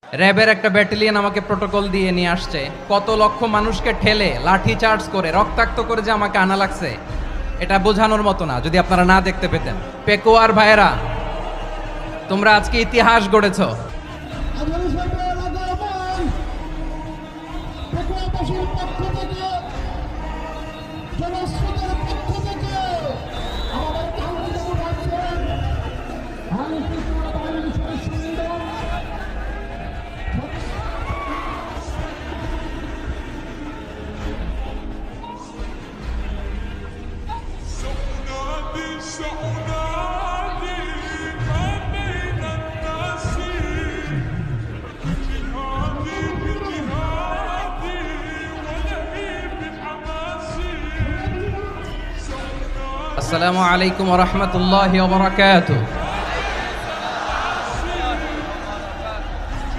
র্যাবের একটা ব্যাটালিয়ন আমাকে প্রোটোকল দিয়ে নিয়ে আসছে, কত লক্ষ মানুষকে ঠেলে লাঠি চার্জ করে রক্তাক্ত করে যে আমাকে আনা লাগছে, এটা বোঝানোর মতো না যদি আপনারা না দেখতে পেতেন। পেকুয়ার ভাইয়েরা, তোমরা আজকে ইতিহাস গড়েছো। আসসালামু আলাইকুম ওয়া রাহমাতুল্লাহি ওয়া বারাকাতুহু।